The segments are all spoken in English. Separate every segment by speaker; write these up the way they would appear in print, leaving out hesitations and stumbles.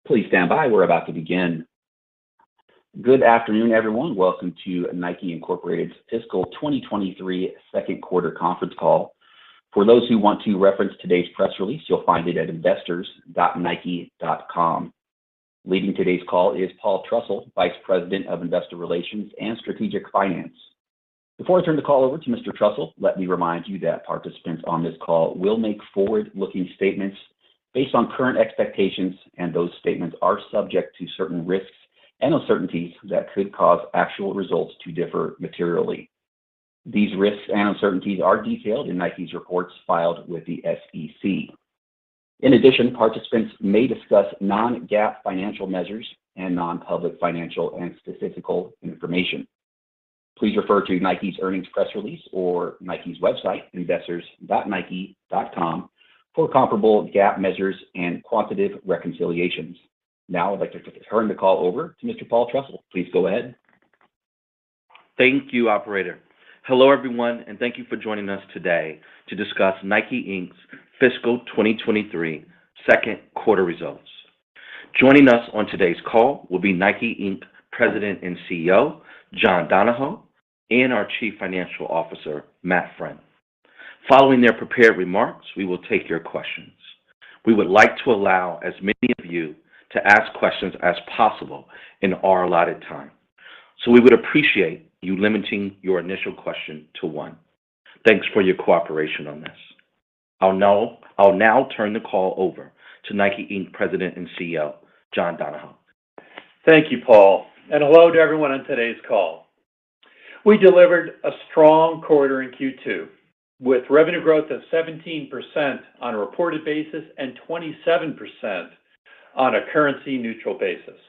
Speaker 1: Please stand by. We're about to begin. Good afternoon, everyone. Welcome to Nike Incorporated's fiscal 2023 second quarter conference call. For those who want to reference today's press release, you'll find it at investors.nike.com. Leading today's call is Paul Trussell, Vice President of Investor Relations and Strategic Finance. Before I turn the call over to Mr. Trussell, let me remind you that participants on this call will make forward-looking statements based on current expectations, and those statements are subject to certain risks and uncertainties that could cause actual results to differ materially. These risks and uncertainties are detailed in Nike's reports filed with the SEC. In addition, participants may discuss non-GAAP financial measures and non-public financial and statistical information. Please refer to Nike's earnings press release or Nike's website, investors.nike.com, for comparable GAAP measures and quantitative reconciliations. Now I'd like to turn the call over to Mr. Paul Trussell. Please go ahead.
Speaker 2: Thank you, operator. Hello, everyone, and thank you for joining us today to discuss Nike Inc.'s fiscal 2023 second quarter results. Joining us on today's call will be Nike Inc. President and CEO, John Donahoe, and our Chief Financial Officer, Matt Friend. Following their prepared remarks, we will take your questions. We would like to allow as many of you to ask questions as possible in our allotted time, so we would appreciate you limiting your initial question to one. Thanks for your cooperation on this. I'll now turn the call over to Nike Inc. President and CEO, John Donahoe.
Speaker 3: Thank you, Paul, and hello to everyone on today's call. We delivered a strong quarter in Q2 with revenue growth of 17% on a reported basis and 27% on a currency-neutral basis.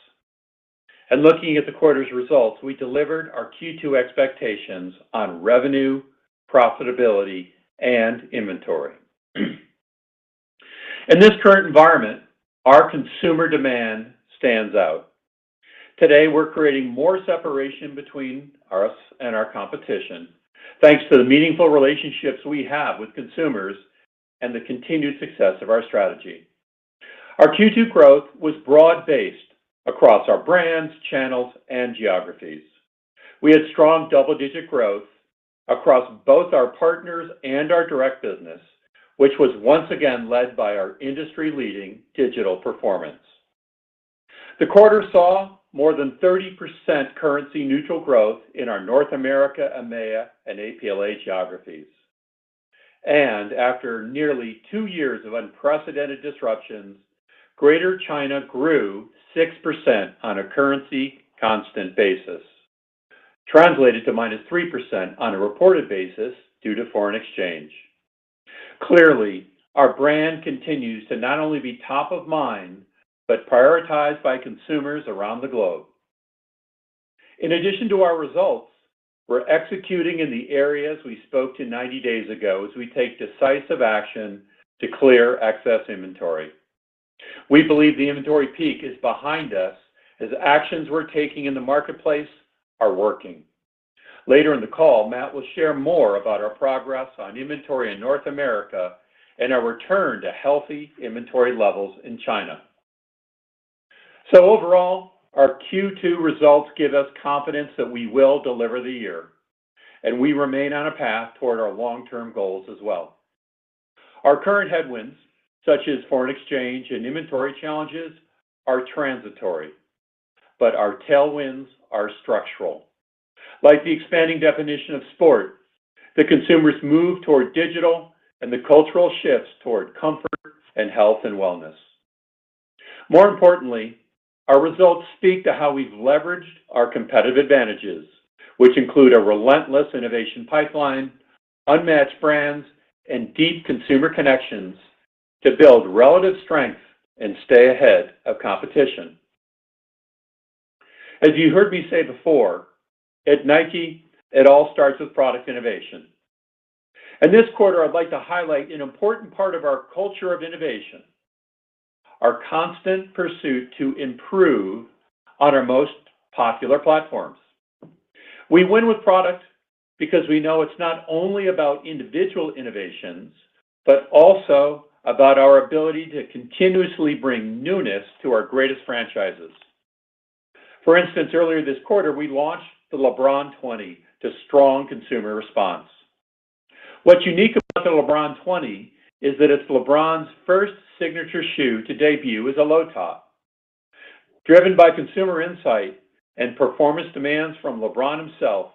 Speaker 3: And looking at the quarter's results, we delivered our Q2 expectations on revenue, profitability, and inventory. In this current environment, our consumer demand stands out. Today, we're creating more separation between us and our competition, thanks to the meaningful relationships we have with consumers and the continued success of our strategy. Our Q2 growth was broad-based across our brands, channels, and geographies. We had strong double-digit growth across both our partners and our direct business, which was once again led by our industry-leading digital performance. The quarter saw more than 30% currency-neutral growth in our North America, EMEA, and APLA geographies. And after nearly 2 years of unprecedented disruptions, Greater China grew 6% on a currency constant basis, translated to -3% on a reported basis due to foreign exchange. Clearly, our brand continues to not only be top of mind, but prioritized by consumers around the globe. In addition to our results, we're executing in the areas we spoke to 90 days ago as we take decisive action to clear excess inventory. We believe the inventory peak is behind us as actions we're taking in the marketplace are working. Later in the call, Matt will share more about our progress on inventory in North America and our return to healthy inventory levels in China. So overall, our Q2 results give us confidence that we will deliver the year, and we remain on a path toward our long-term goals as well. Our current headwinds, such as foreign exchange and inventory challenges, are transitory, but our tailwinds are structural. Like the expanding definition of sport, the consumer's move toward digital and the cultural shifts toward comfort and health and wellness. More importantly, our results speak to how we've leveraged our competitive advantages, which include a relentless innovation pipeline, unmatched brands, and deep consumer connections to build relative strength and stay ahead of competition. As you heard me say before, at Nike, it all starts with product innovation. And this quarter, I'd like to highlight an important part of our culture of innovation, our constant pursuit to improve on our most popular platforms. We win with product because we know it's not only about individual innovations, but also about our ability to continuously bring newness to our greatest franchises. For instance, earlier this quarter, we launched the LeBron 20 to strong consumer response. What's unique about the LeBron 20 is that it's LeBron's first signature shoe to debut as a low top. Driven by consumer insight and performance demands from LeBron himself,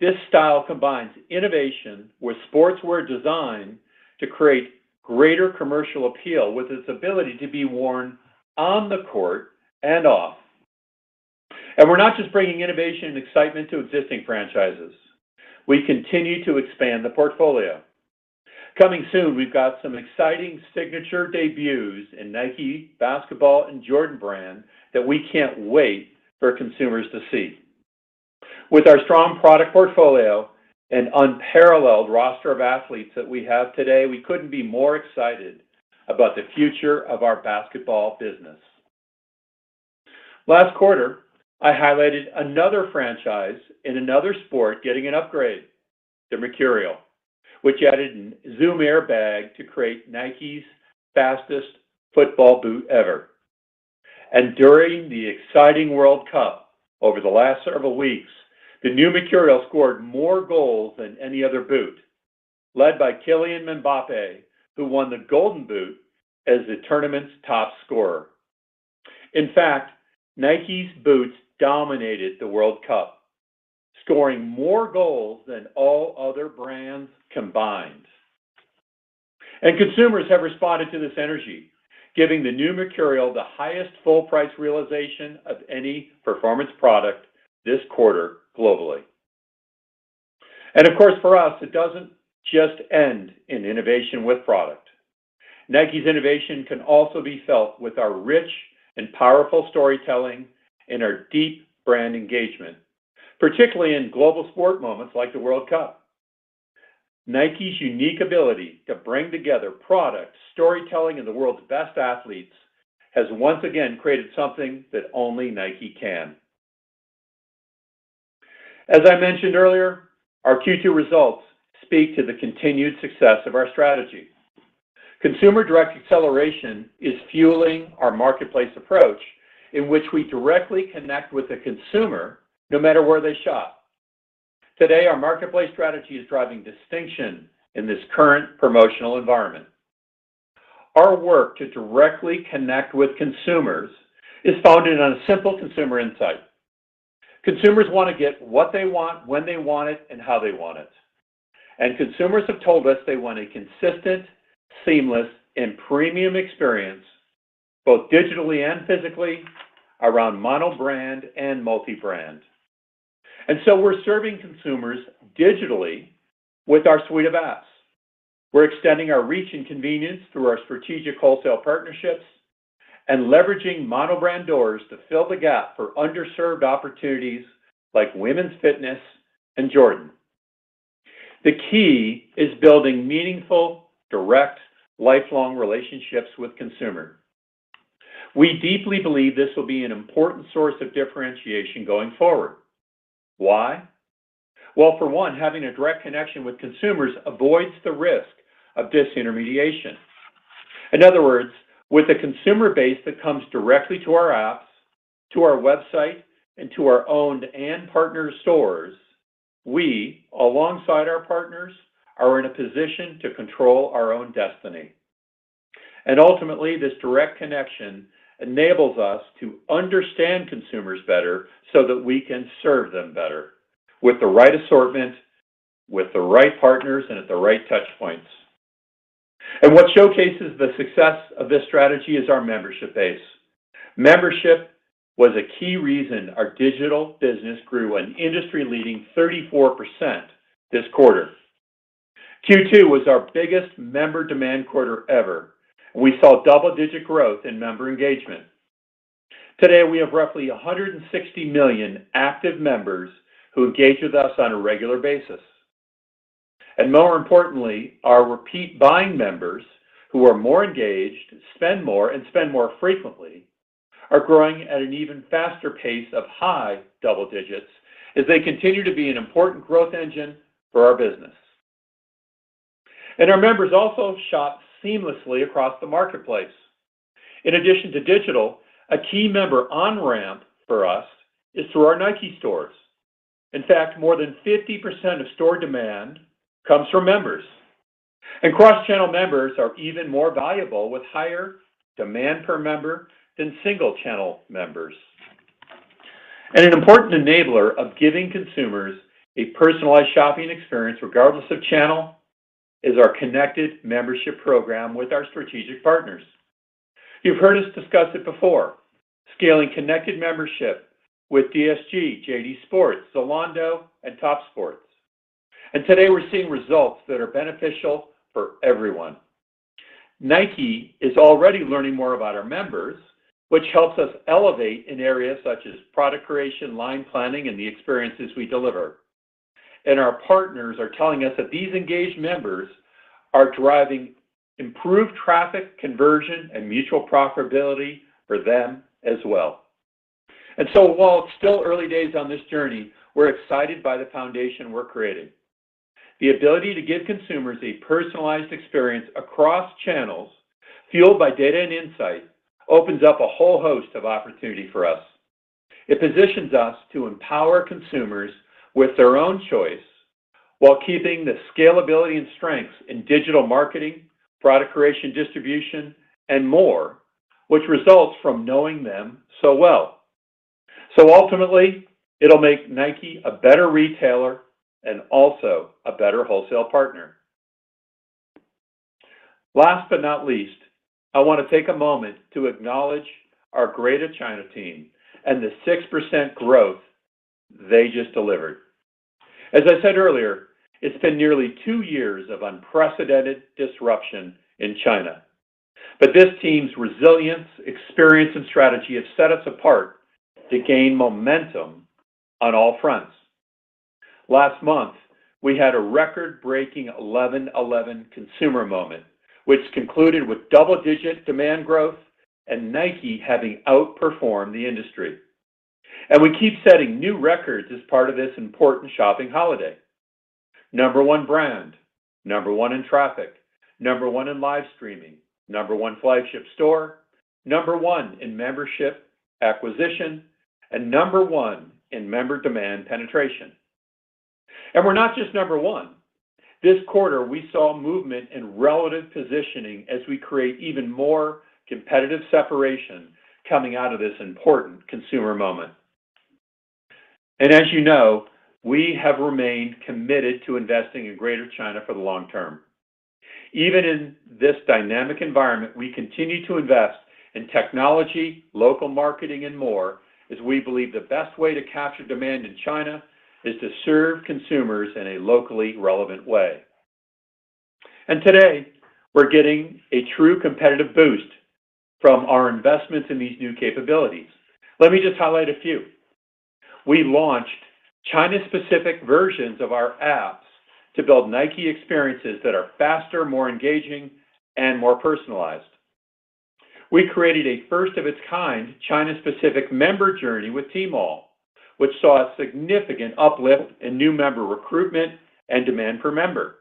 Speaker 3: this style combines innovation with sportswear design to create greater commercial appeal with its ability to be worn on the court and off. And we're not just bringing innovation and excitement to existing franchises. We continue to expand the portfolio. Coming soon, we've got some exciting signature debuts in Nike, basketball, and Jordan brand that we can't wait for consumers to see. With our strong product portfolio and unparalleled roster of athletes that we have today, we couldn't be more excited about the future of our basketball business. Last quarter, I highlighted another franchise in another sport getting an upgrade, the Mercurial, which added a Zoom Air bag to create Nike's fastest football boot ever. And during the exciting World Cup over the last several weeks, the new Mercurial scored more goals than any other boot, led by Kylian Mbappe, who won the Golden Boot as the tournament's top scorer. In fact, Nike's boots dominated the World Cup, scoring more goals than all other brands combined. And consumers have responded to this energy, giving the new Mercurial the highest full price realization of any performance product this quarter globally. And of course, for us, it doesn't just end in innovation with product. Nike's innovation can also be felt with our rich and powerful storytelling and our deep brand engagement, particularly in global sport moments like the World Cup. Nike's unique ability to bring together product, storytelling, and the world's best athletes has once again created something that only Nike can. As I mentioned earlier, our Q2 results speak to the continued success of our strategy. Consumer direct acceleration is fueling our marketplace approach, in which we directly connect with the consumer no matter where they shop. Today, our marketplace strategy is driving distinction in this current promotional environment. Our work to directly connect with consumers is founded on a simple consumer insight. Consumers want to get what they want, when they want it, and how they want it. And consumers have told us they want a consistent, seamless, and premium experience, both digitally and physically, around mono-brand and multi-brand. And so we're serving consumers digitally with our suite of apps. We're extending our reach and convenience through our strategic wholesale partnerships and leveraging mono-brand doors to fill the gap for underserved opportunities like women's fitness and Jordan. The key is building meaningful, direct, lifelong relationships with consumers. We deeply believe this will be an important source of differentiation going forward. Why? Well, for one, having a direct connection with consumers avoids the risk of disintermediation. In other words, with a consumer base that comes directly to our apps, to our website, and to our owned and partner stores, we, alongside our partners, are in a position to control our own destiny. And ultimately, this direct connection enables us to understand consumers better so that we can serve them better with the right assortment, with the right partners, and at the right touch points. And what showcases the success of this strategy is our membership base. Membership was a key reason our digital business grew an industry-leading 34% this quarter. Q2 was our biggest member demand quarter ever, and we saw double-digit growth in member engagement. Today, we have roughly 160 million active members who engage with us on a regular basis. And more importantly, our repeat buying members, who are more engaged, spend more, and spend more frequently, are growing at an even faster pace of high double digits as they continue to be an important growth engine for our business. And our members also shop seamlessly across the marketplace. In addition to digital, a key member on-ramp for us is through our Nike stores. In fact, more than 50% of store demand comes from members. And cross-channel members are even more valuable with higher demand per member than single-channel members. And an important enabler of giving consumers a personalized shopping experience regardless of channel is our connected membership program with our strategic partners. You've heard us discuss it before, scaling connected membership with DSG, JD Sports, Zalando, and Top Sports. And today we're seeing results that are beneficial for everyone. Nike is already learning more about our members, which helps us elevate in areas such as product creation, line planning, and the experiences we deliver. And our partners are telling us that these engaged members are driving improved traffic, conversion, and mutual profitability for them as well. And so while it's still early days on this journey, we're excited by the foundation we're creating. The ability to give consumers a personalized experience across channels, fueled by data and insight, opens up a whole host of opportunity for us. It positions us to empower consumers with their own choice while keeping the scalability and strengths in digital marketing, product creation, distribution, and more, which results from knowing them so well. So ultimately, it'll make Nike a better retailer and also a better wholesale partner. Last but not least, I want to take a moment to acknowledge our Greater China team and the 6% growth they just delivered. As I said earlier, it's been nearly 2 years of unprecedented disruption in China. But this team's resilience, experience, and strategy have set us apart to gain momentum on all fronts. Last month, we had a record-breaking 11/11 consumer moment, which concluded with double-digit demand growth and Nike having outperformed the industry. And we keep setting new records as part of this important shopping holiday. #1 brand, #1 in traffic, #1 in live streaming, #1 flagship store, #1 in membership acquisition, and #1 in member demand penetration. And we're not just #1. This quarter, we saw movement in relative positioning as we create even more competitive separation coming out of this important consumer moment. And as you know, we have remained committed to investing in Greater China for the long term. Even in this dynamic environment, we continue to invest in technology, local marketing, and more, as we believe the best way to capture demand in China is to serve consumers in a locally relevant way. And today, we're getting a true competitive boost from our investments in these new capabilities. Let me just highlight a few. We launched China-specific versions of our apps to build Nike experiences that are faster, more engaging, and more personalized. We created a first-of-its-kind China-specific member journey with Tmall, which saw a significant uplift in new member recruitment and demand per member.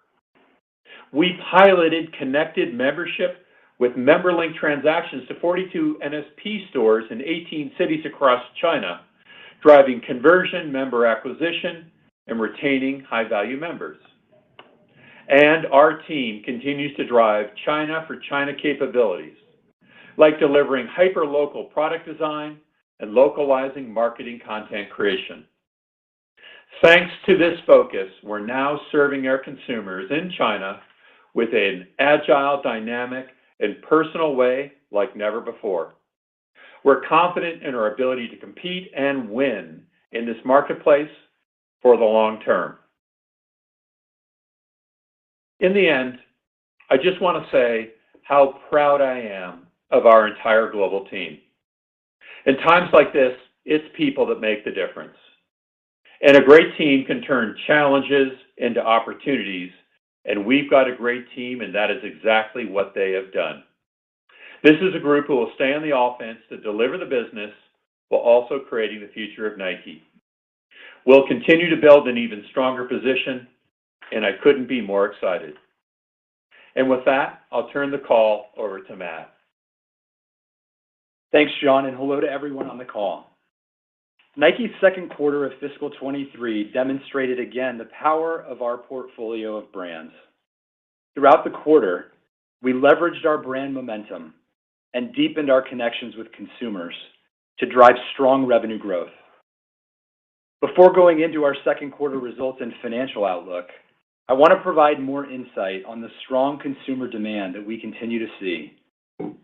Speaker 3: We piloted connected membership with member-linked transactions to 42 NSP stores in 18 cities across China, driving conversion, member acquisition, and retaining high-value members. And our team continues to drive China for China capabilities, like delivering hyper-local product design and localizing marketing content creation. Thanks to this focus, we're now serving our consumers in China with an agile, dynamic, and personal way like never before. We're confident in our ability to compete and win in this marketplace for the long term. In the end, I just want to say how proud I am of our entire global team. In times like this, it's people that make the difference. And a great team can turn challenges into opportunities, and we've got a great team, and that is exactly what they have done. This is a group who will stay on the offense to deliver the business while also creating the future of Nike. We'll continue to build an even stronger position, and I couldn't be more excited. And with that, I'll turn the call over to Matt.
Speaker 4: Thanks, John, and hello to everyone on the call. Nike's second quarter of fiscal 23 demonstrated again the power of our portfolio of brands. Throughout the quarter, we leveraged our brand momentum and deepened our connections with consumers to drive strong revenue growth. Before going into our second quarter results and financial outlook, I want to provide more insight on the strong consumer demand that we continue to see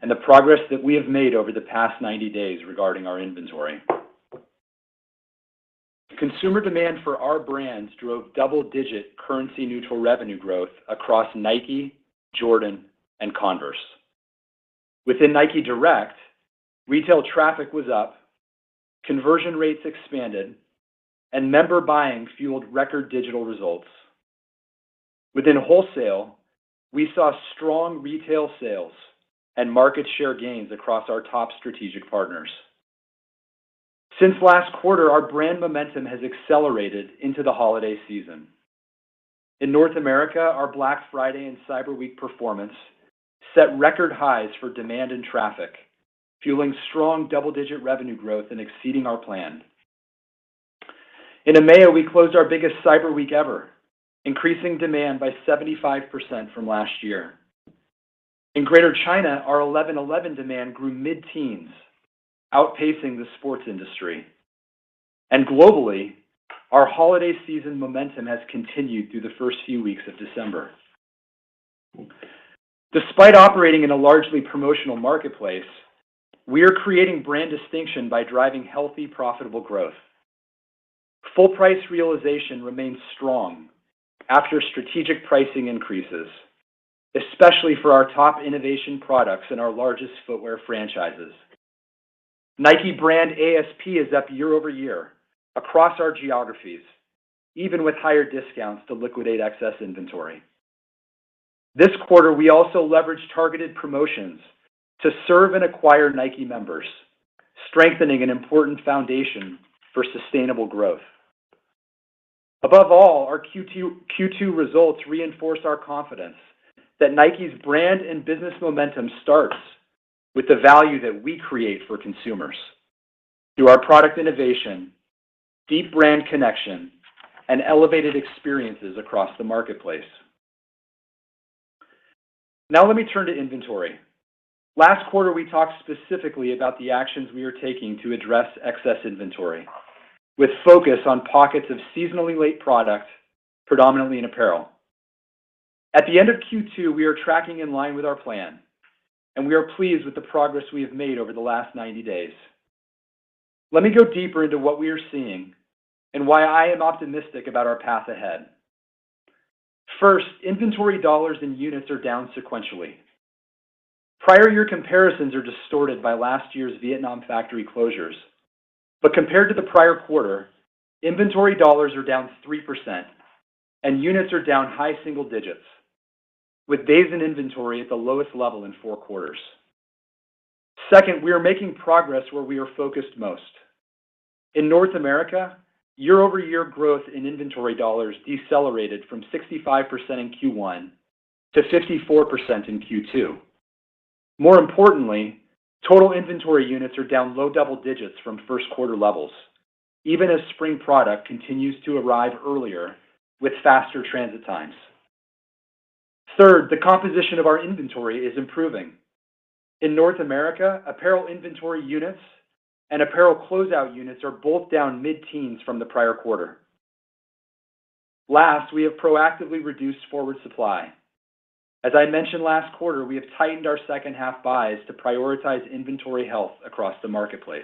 Speaker 4: and the progress that we have made over the past 90 days regarding our inventory. Consumer demand for our brands drove double-digit currency-neutral revenue growth across Nike, Jordan, and Converse. Within Nike Direct, retail traffic was up, conversion rates expanded, and member buying fueled record digital results. Within wholesale, we saw strong retail sales and market share gains across our top strategic partners. Since last quarter, our brand momentum has accelerated into the holiday season. In North America, our Black Friday and Cyber Week performance set record highs for demand and traffic, fueling strong double-digit revenue growth and exceeding our plan. In EMEA, we closed our biggest Cyber Week ever, increasing demand by 75% from last year. In Greater China, our 11/11 demand grew mid-teens, outpacing the sports industry. And globally, our holiday season momentum has continued through the first few weeks of December. Despite operating in a largely promotional marketplace, we are creating brand distinction by driving healthy, profitable growth. Full price realization remains strong after strategic pricing increases, especially for our top innovation products and our largest footwear franchises. Nike brand ASP is up year over year across our geographies, even with higher discounts to liquidate excess inventory. This quarter, we also leveraged targeted promotions to serve and acquire Nike members, strengthening an important foundation for sustainable growth. Above all, our Q2 results reinforce our confidence that Nike's brand and business momentum starts with the value that we create for consumers through our product innovation, deep brand connection, and elevated experiences across the marketplace. Now let me turn to inventory. Last quarter, we talked specifically about the actions we are taking to address excess inventory, with focus on pockets of seasonally late product, predominantly in apparel. At the end of Q2, we are tracking in line with our plan, and we are pleased with the progress we have made over the last 90 days. Let me go deeper into what we are seeing and why I am optimistic about our path ahead. First, inventory dollars and units are down sequentially. Prior year comparisons are distorted by last year's Vietnam factory closures, but compared to the prior quarter, inventory dollars are down 3% and units are down high single digits, with days in inventory at the lowest level in 4 quarters. Second, we are making progress where we are focused most. In North America, year-over-year growth in inventory dollars decelerated from 65% in Q1 to 54% in Q2. More importantly, total inventory units are down low double digits from first quarter levels, even as spring product continues to arrive earlier with faster transit times. Third, the composition of our inventory is improving. In North America, apparel inventory units and apparel closeout units are both down mid-teens from the prior quarter. Last, we have proactively reduced forward supply. As I mentioned last quarter, we have tightened our second half buys to prioritize inventory health across the marketplace.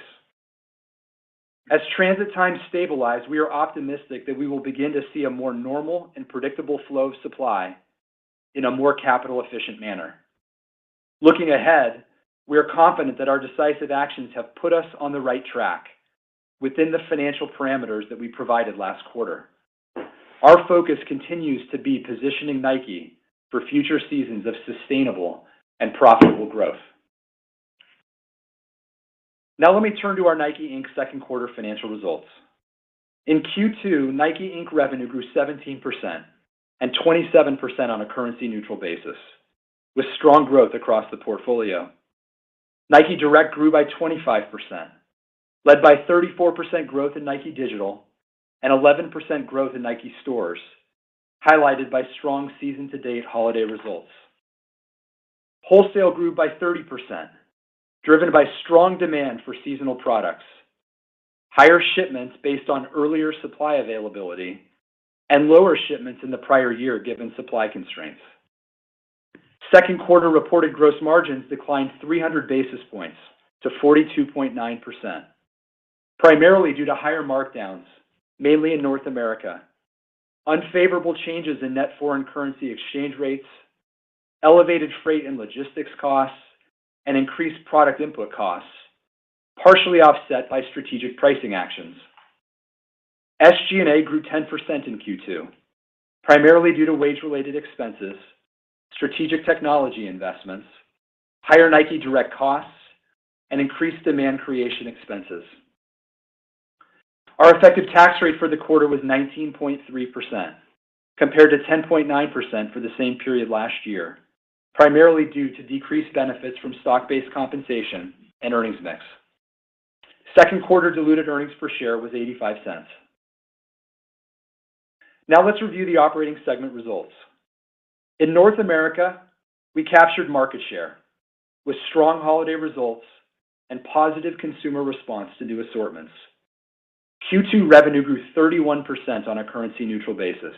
Speaker 4: As transit times stabilize, we are optimistic that we will begin to see a more normal and predictable flow of supply in a more capital efficient manner. Looking ahead, we are confident that our decisive actions have put us on the right track within the financial parameters that we provided last quarter. Our focus continues to be positioning Nike for future seasons of sustainable and profitable growth. Now let me turn to our Nike Inc. second quarter financial results. In Q2, Nike Inc. revenue grew 17% and 27% on a currency neutral basis, with strong growth across the portfolio. Nike Direct grew by 25%, led by 34% growth in Nike Digital and 11% growth in Nike Stores, highlighted by strong season-to-date holiday results. Wholesale grew by 30%, driven by strong demand for seasonal products, higher shipments based on earlier supply availability, and lower shipments in the prior year given supply constraints. Second quarter reported gross margins declined 300 basis points to 42.9%, primarily due to higher markdowns, mainly in North America, unfavorable changes in net foreign currency exchange rates, elevated freight and logistics costs, and increased product input costs, partially offset by strategic pricing actions. SG&A grew 10% in Q2, primarily due to wage-related expenses, strategic technology investments, higher Nike Direct costs, and increased demand creation expenses. Our effective tax rate for the quarter was 19.3%, compared to 10.9% for the same period last year, primarily due to decreased benefits from stock-based compensation and earnings mix. Second quarter diluted earnings per share was 85 cents. Now let's review the operating segment results. In North America, we captured market share with strong holiday results and positive consumer response to new assortments. Q2 revenue grew 31% on a currency-neutral basis,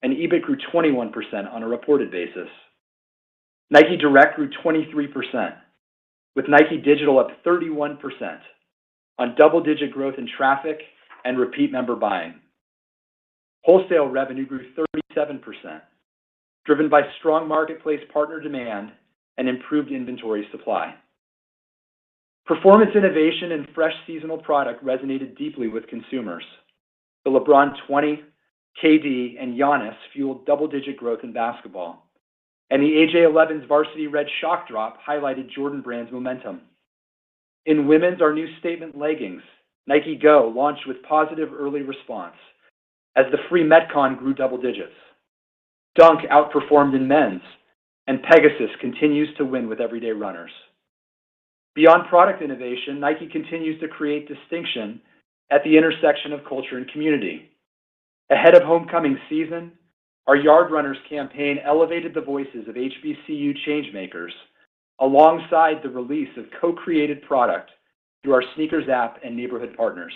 Speaker 4: and EBIT grew 21% on a reported basis. Nike Direct grew 23%, with Nike Digital up 31% on double-digit growth in traffic and repeat member buying. Wholesale revenue grew 37%, driven by strong marketplace partner demand and improved inventory supply. Performance innovation and fresh seasonal product resonated deeply with consumers. The LeBron 20, KD, and Giannis fueled double-digit growth in basketball, and the AJ11's Varsity Red Shock Drop highlighted Jordan Brand's momentum. In women's, our new statement leggings, Nike Go, launched with positive early response as the Free Metcon grew double digits. Dunk outperformed in men's, and Pegasus continues to win with everyday runners. Beyond product innovation, Nike continues to create distinction at the intersection of culture and community. Ahead of homecoming season, our Yard Runners campaign elevated the voices of HBCU changemakers alongside the release of co-created product through our sneakers app and neighborhood partners.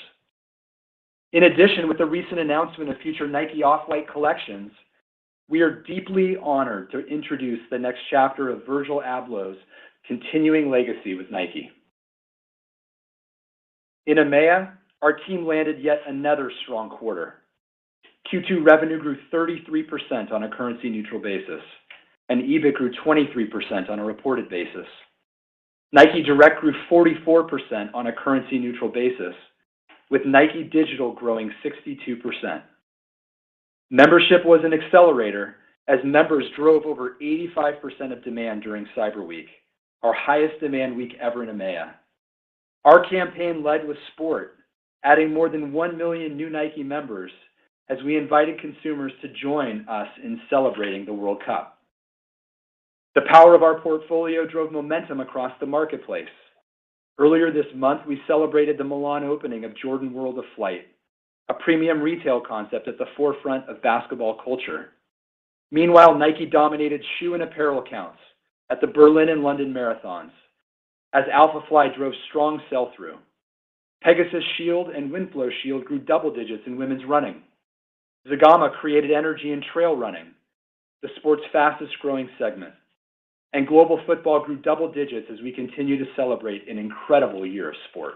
Speaker 4: In addition, with the recent announcement of future Nike Off-White collections, we are deeply honored to introduce the next chapter of Virgil Abloh's continuing legacy with Nike. In EMEA, our team landed yet another strong quarter. Q2 revenue grew 33% on a currency-neutral basis, and EBIT grew 23% on a reported basis. Nike Direct grew 44% on a currency-neutral basis, with Nike Digital growing 62%. Membership was an accelerator as members drove over 85% of demand during Cyber Week, our highest demand week ever in EMEA. Our campaign led with sport, adding more than 1 million new Nike members as we invited consumers to join us in celebrating the World Cup. The power of our portfolio drove momentum across the marketplace. Earlier this month, we celebrated the Milan opening of Jordan World of Flight, a premium retail concept at the forefront of basketball culture. Meanwhile, Nike dominated shoe and apparel counts at the Berlin and London marathons as Alphafly drove strong sell-through. Pegasus Shield and Windflow Shield grew double digits in women's running. Zagama created energy in trail running, the sport's fastest-growing segment. And global football grew double digits as we continue to celebrate an incredible year of sport.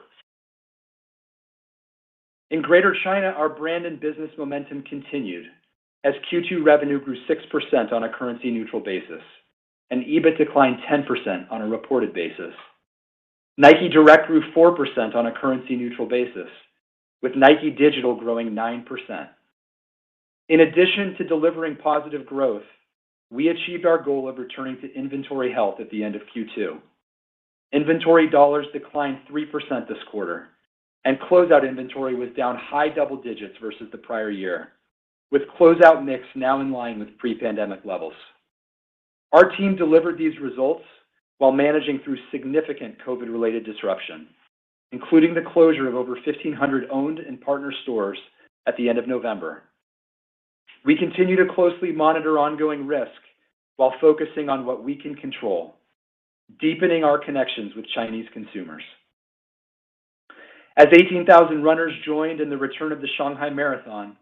Speaker 4: In Greater China, our brand and business momentum continued as Q2 revenue grew 6% on a currency-neutral basis, and EBIT declined 10% on a reported basis. Nike Direct grew 4% on a currency-neutral basis, with Nike Digital growing 9%. In addition to delivering positive growth, we achieved our goal of returning to inventory health at the end of Q2. Inventory dollars declined 3% this quarter, and closeout inventory was down high double digits versus the prior year, with closeout mix now in line with pre-pandemic levels. Our team delivered these results while managing through significant COVID-related disruption, including the closure of over 1,500 owned and partner stores at the end of November. We continue to closely monitor ongoing risk while focusing on what we can control, deepening our connections with Chinese consumers. As 18,000 runners joined in the return of the Shanghai Marathon,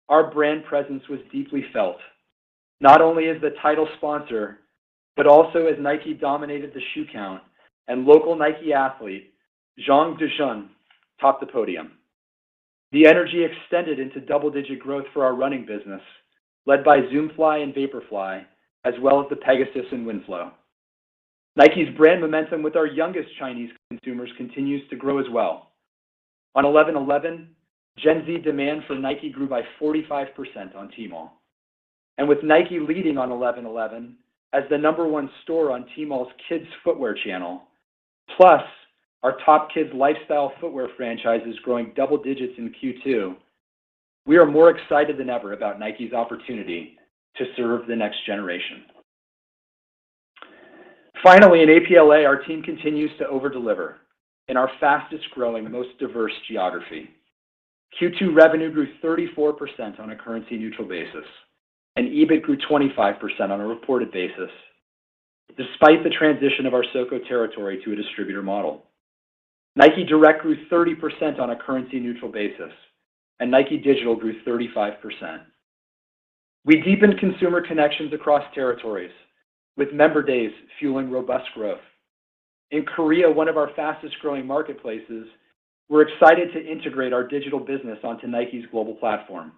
Speaker 4: our brand presence was deeply felt, not only as the title sponsor, but also as Nike dominated the shoe count and local Nike athlete Zhang Dezhen topped the podium. The energy extended into double-digit growth for our running business, led by Zoomfly and Vaporfly, as well as the Pegasus and Winflow. Nike's brand momentum with our youngest Chinese consumers continues to grow as well. On 11/11, Gen Z demand for Nike grew by 45% on Tmall. And with Nike leading on 11/11 as the #1 store on Tmall's kids footwear channel, plus our top kids lifestyle footwear franchises growing double digits in Q2, we are more excited than ever about Nike's opportunity to serve the next generation. Finally, in APLA, our team continues to over-deliver in our fastest growing, most diverse geography. Q2 revenue grew 34% on a currency-neutral basis, and EBIT grew 25% on a reported basis, despite the transition of our SoCo territory to a distributor model. Nike Direct grew 30% on a currency-neutral basis, and Nike Digital grew 35%. We deepened consumer connections across territories, with member days fueling robust growth. In Korea, one of our fastest-growing marketplaces, we're excited to integrate our digital business onto Nike's global platform,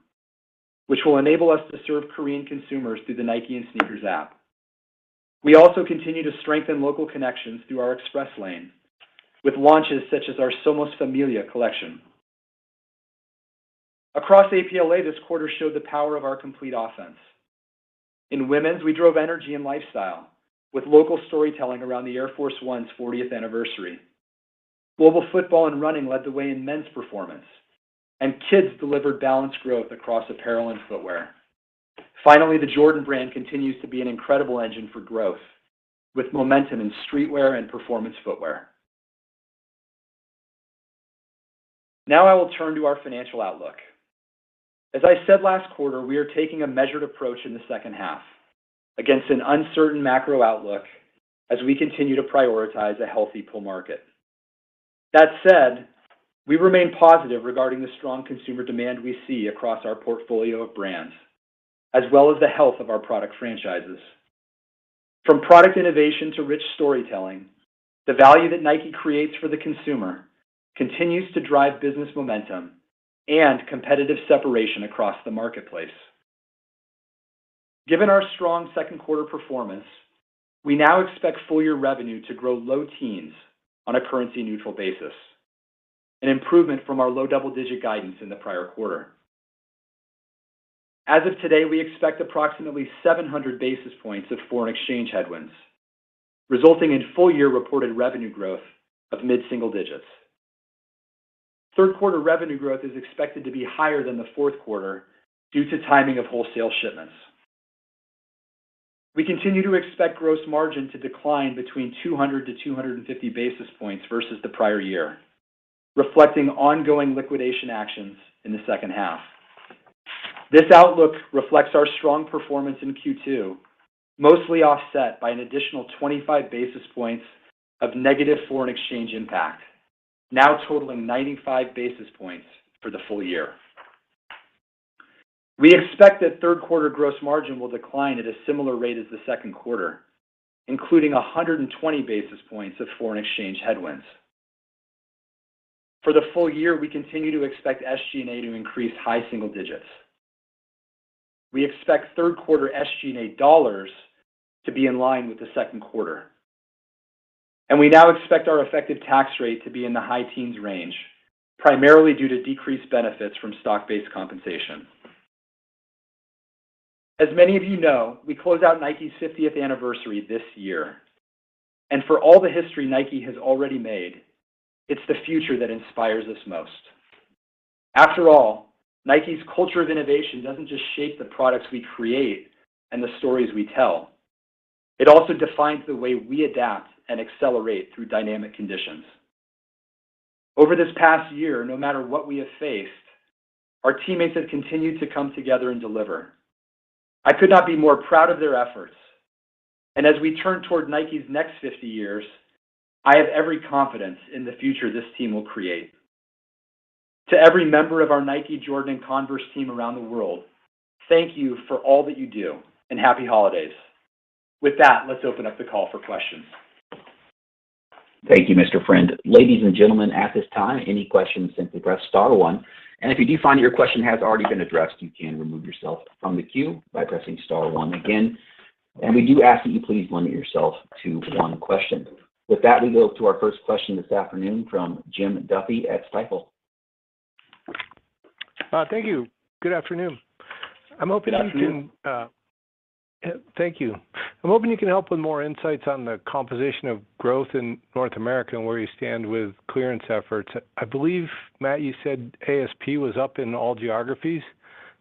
Speaker 4: which will enable us to serve Korean consumers through the Nike and Sneakers app. We also continue to strengthen local connections through our Express Lane, with launches such as our Somos Familia collection. Across APLA, this quarter showed the power of our complete offense. In women's, we drove energy and lifestyle, with local storytelling around the Air Force One's 40th anniversary. Global football and running led the way in men's performance, and kids delivered balanced growth across apparel and footwear. Finally, the Jordan brand continues to be an incredible engine for growth, with momentum in streetwear and performance footwear. Now I will turn to our financial outlook. As I said last quarter, we are taking a measured approach in the second half against an uncertain macro outlook as we continue to prioritize a healthy pull market. That said, we remain positive regarding the strong consumer demand we see across our portfolio of brands, as well as the health of our product franchises. From product innovation to rich storytelling, the value that Nike creates for the consumer continues to drive business momentum and competitive separation across the marketplace. Given our strong second quarter performance, we now expect full-year revenue to grow low teens on a currency-neutral basis, an improvement from our low double-digit guidance in the prior quarter. As of today, we expect approximately 700 basis points of foreign exchange headwinds, resulting in full-year reported revenue growth of mid-single digits. Third quarter revenue growth is expected to be higher than the fourth quarter due to timing of wholesale shipments. We continue to expect gross margin to decline between 200 to 250 basis points versus the prior year, reflecting ongoing liquidation actions in the second half. This outlook reflects our strong performance in Q2, mostly offset by an additional 25 basis points of negative foreign exchange impact, now totaling 95 basis points for the full year. We expect that third quarter gross margin will decline at a similar rate as the second quarter, including 120 basis points of foreign exchange headwinds. For the full year, we continue to expect SG&A to increase high single digits. We expect third quarter SG&A dollars to be in line with the second quarter. And we now expect our effective tax rate to be in the high teens range, primarily due to decreased benefits from stock-based compensation. As many of you know, we close out Nike's 50th anniversary this year. And for all the history Nike has already made, it's the future that inspires us most. After all, Nike's culture of innovation doesn't just shape the products we create and the stories we tell. It also defines the way we adapt and accelerate through dynamic conditions. Over this past year, no matter what we have faced, our teammates have continued to come together and deliver. I could not be more proud of their efforts. And as we turn toward Nike's next 50 years, I have every confidence in the future this team will create. To every member of our Nike, Jordan, and Converse team around the world, thank you for all that you do, and happy holidays. With that, let's open up the call for questions.
Speaker 1: Thank you, Mr. Friend. Ladies and gentlemen, at this time, any questions, simply press star one. And if you do find that your question has already been addressed, you can remove yourself from the queue by pressing star one again. And we do ask that you please limit yourself to one question. With that, we go to our first question this afternoon from Jim Duffy at Stifel.
Speaker 5: Thank you. Good afternoon. I'm hoping you can. Thank you. I'm hoping you can help with more insights on the composition of growth in North America and where you stand with clearance efforts. I believe, Matt, you said ASP was up in all geographies.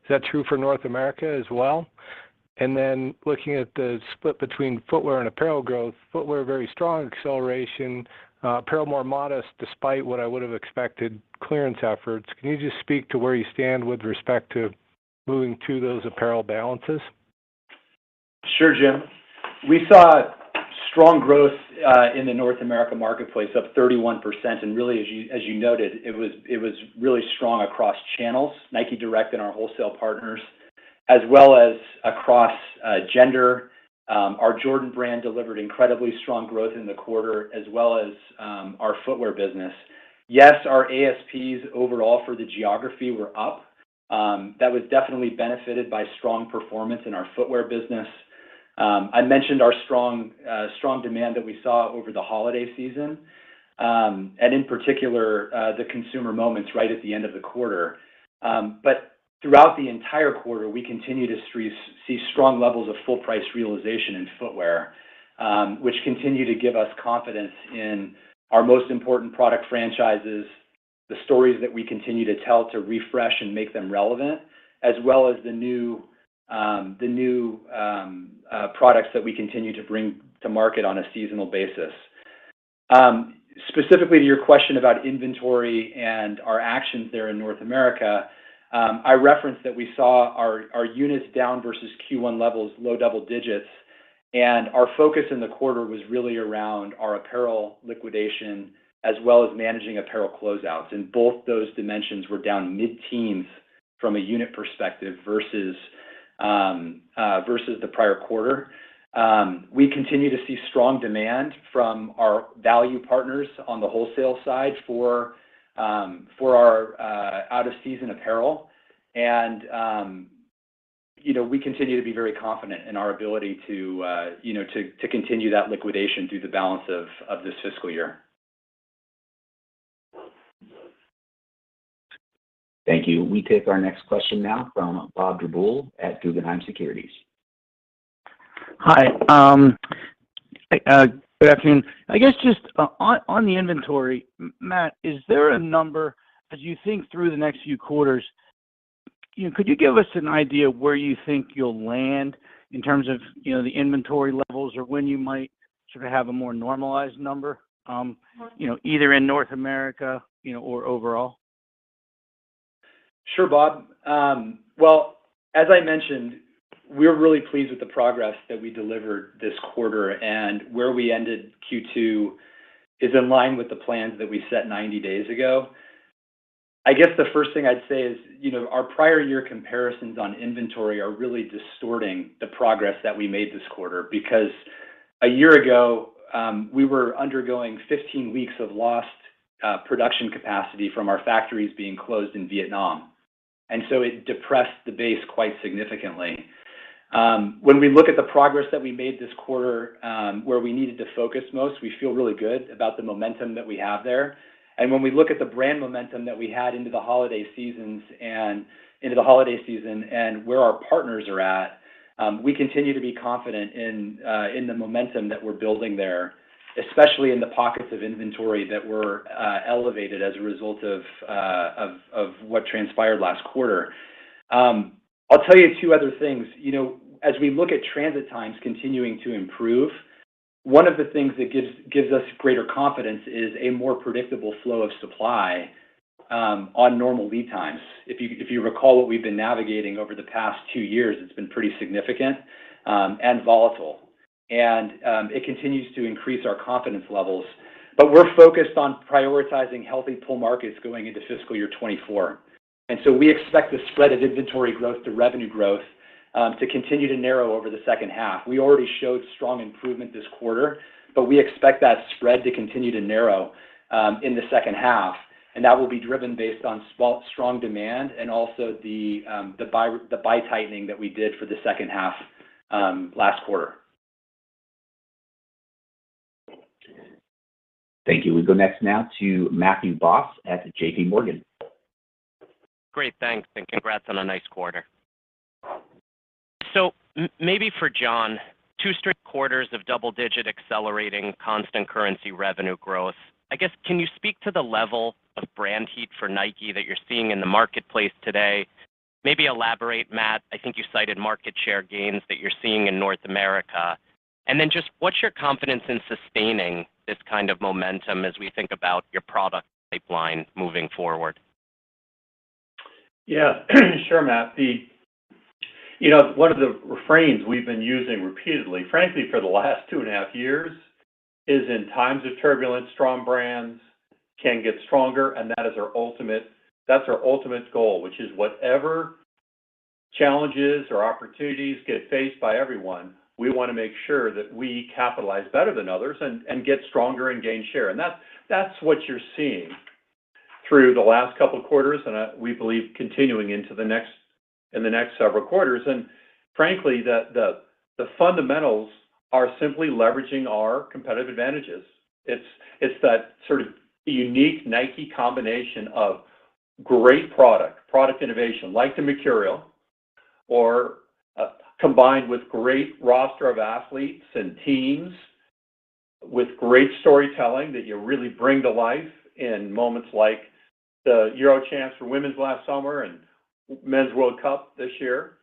Speaker 5: Is that true for North America as well? And then looking at the split between footwear and apparel growth, footwear very strong acceleration, apparel more modest despite what I would have expected clearance efforts. Can you just speak to where you stand with respect to moving to those apparel balances?
Speaker 4: Sure, Jim. We saw strong growth in the North America marketplace, up 31%, and really, as you noted, it was really strong across channels, Nike Direct and our wholesale partners, as well as across gender. Our Jordan brand delivered incredibly strong growth in the quarter, as well as our footwear business. Yes, our ASPs overall for the geography were up. That was definitely benefited by strong performance in our footwear business. I mentioned our strong demand that we saw over the holiday season, and in particular, the consumer moments right at the end of the quarter. But throughout the entire quarter, we continue to see strong levels of full price realization in footwear, which continue to give us confidence in our most important product franchises, the stories that we continue to tell to refresh and make them relevant, as well as the new products that we continue to bring to market on a seasonal basis. Specifically to your question about inventory and our actions there in North America, I referenced that we saw our units down versus Q1 levels, low double digits, and our focus in the quarter was really around our apparel liquidation as well as managing apparel closeouts. And both those dimensions were down mid-teens from a unit perspective versus the prior quarter. We continue to see strong demand from our value partners on the wholesale side for our out-of-season apparel, and we continue to be very confident in our ability to continue that liquidation through the balance of this fiscal year.
Speaker 1: Thank you. We take our next question now from Bob Drbul at Guggenheim Securities.
Speaker 6: Hi. Good afternoon. I guess just on the inventory, Matt, is there a number as you think through the next few quarters? Could you give us an idea where you think you'll land in terms of the inventory levels, or when you might sort of have a more normalized number, either in North America, or overall?
Speaker 4: Sure, Bob. Well, as I mentioned, we're really pleased with the progress that we delivered this quarter, and where we ended Q2 is in line with the plans that we set 90 days ago. I guess the first thing I'd say is, our prior year comparisons on inventory are really distorting the progress that we made this quarter, because a year ago, we were undergoing 15 weeks of lost production capacity from our factories being closed in Vietnam. And so it depressed the base quite significantly. When we look at the progress that we made this quarter, where we needed to focus most, we feel really good about the momentum that we have there. And when we look at the brand momentum that we had into the holiday season and where our partners are at, we continue to be confident in the momentum that we're building there, especially in the pockets of inventory that were elevated as a result of what transpired last quarter. I'll tell you two other things. as we look at transit times continuing to improve, one of the things that gives us greater confidence is a more predictable flow of supply on normal lead times. If you recall what we've been navigating over the past 2 years, it's been pretty significant and volatile. And it continues to increase our confidence levels. But we're focused on prioritizing healthy pull markets going into fiscal year 24. And so we expect the spread of inventory growth to revenue growth to continue to narrow over the second half. We already showed strong improvement this quarter, but we expect that spread to continue to narrow in the second half. And that will be driven based on strong demand and also the buy tightening that we did for the second half last quarter.
Speaker 1: Thank you. We go next now to Matthew Boss at JP Morgan.
Speaker 7: Great, thanks, and congrats on a nice quarter. So maybe for John, 2 straight quarters of double-digit accelerating constant currency revenue growth. I guess, can you speak to the level of brand heat for Nike that you're seeing in the marketplace today? Maybe elaborate, Matt. I think you cited market share gains that you're seeing in North America. And then just what's your confidence in sustaining this kind of momentum as we think about your product pipeline moving forward?
Speaker 3: Yeah, sure, Matt. One of the refrains we've been using repeatedly, frankly, for the last 2.5 years, is in times of turbulence, strong brands can get stronger, and that's our ultimate goal, which is whatever challenges or opportunities get faced by everyone, we want to make sure that we capitalize better than others and get stronger and gain share. And that's what you're seeing through the last couple of quarters, and we believe continuing into the next several quarters. And frankly, the fundamentals are simply leveraging our competitive advantages. It's that sort of unique Nike combination of great product innovation, like the Mercurial, or combined with great roster of athletes and teams, with great storytelling that you really bring to life in moments like the Euro Champs for women's last summer and Men's World Cup this year,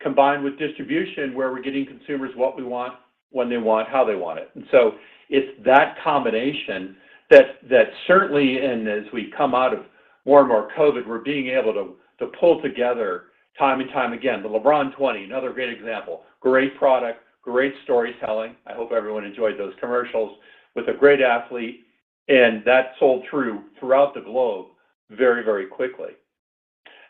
Speaker 3: combined with distribution where we're getting consumers what we want, when they want, how they want it. And so it's that combination that certainly, and as we come out of more and more COVID, we're being able to pull together time and time again. The LeBron 20, another great example. Great product, great storytelling. I hope everyone enjoyed those commercials with a great athlete, and that sold throughout the globe very, very quickly.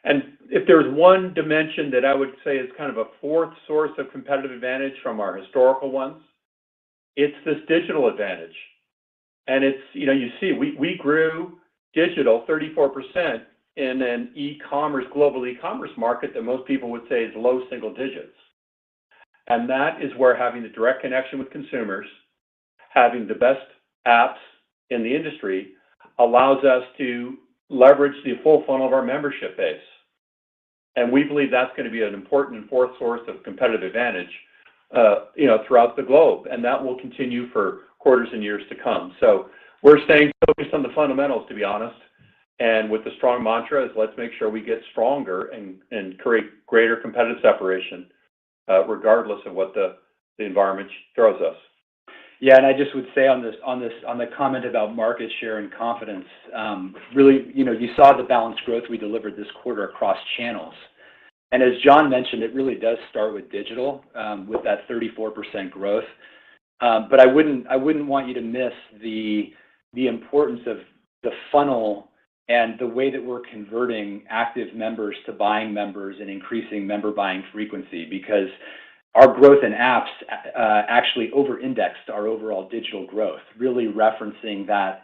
Speaker 3: And if there's one dimension that I would say is kind of a fourth source of competitive advantage from our historical ones, it's this digital advantage. And it's, you see, we grew digital 34% in an global e-commerce market that most people would say is low single digits. And that is where having the direct connection with consumers, having the best apps in the industry, allows us to leverage the full funnel of our membership base. And we believe that's going to be an important and fourth source of competitive advantage, throughout the globe. And that will continue for quarters and years to come. So we're staying focused on the fundamentals, to be honest. And with the strong mantra is let's make sure we get stronger and create greater competitive separation, regardless of what the environment throws us.
Speaker 4: Yeah, and I just would say on the comment about market share and confidence, really, you saw the balanced growth we delivered this quarter across channels. And as John mentioned, it really does start with digital, with that 34% growth. But I wouldn't want you to miss the importance of the funnel and the way that we're converting active members to buying members and increasing member buying frequency, because our growth in apps actually over-indexed our overall digital growth, really referencing that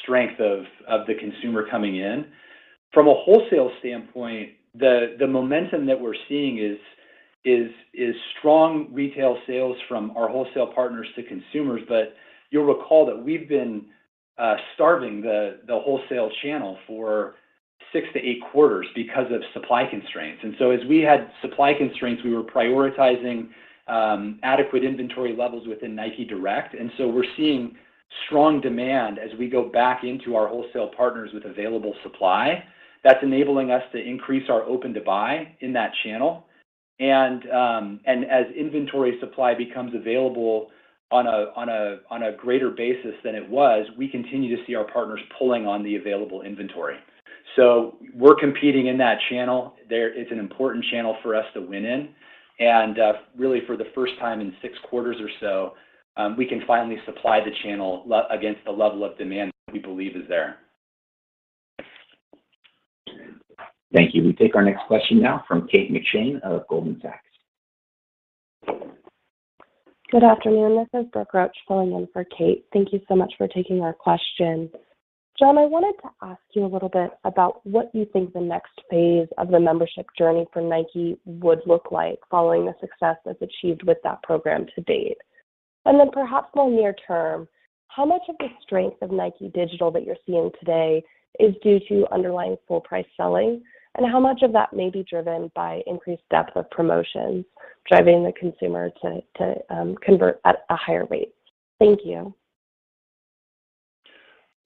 Speaker 4: strength of the consumer coming in. From a wholesale standpoint, the momentum that we're seeing is strong retail sales from our wholesale partners to consumers, but you'll recall that we've been starving the wholesale channel for 6 to 8 quarters because of supply constraints. And so as we had supply constraints, we were prioritizing adequate inventory levels within Nike Direct. And so we're seeing strong demand as we go back into our wholesale partners with available supply. That's enabling us to increase our open to buy in that channel. And as inventory supply becomes available on a greater basis than it was, we continue to see our partners pulling on the available inventory. So we're competing in that channel. It's an important channel for us to win in. And really for the first time in 6 quarters or so, we can finally supply the channel against the level of demand that we believe is there.
Speaker 1: Thank you. We take our next question now from Kate McShane of Goldman Sachs.
Speaker 8: Good afternoon. This is Brooke Roach filling in for Kate. Thank you so much for taking our question. John, I wanted to ask you a little bit about what you think the next phase of the membership journey for Nike would look like following the success that's achieved with that program to date. And then perhaps more near term, how much of the strength of Nike Digital that you're seeing today is due to underlying full price selling? And how much of that may be driven by increased depth of promotions, driving the consumer to convert at a higher rate? Thank you.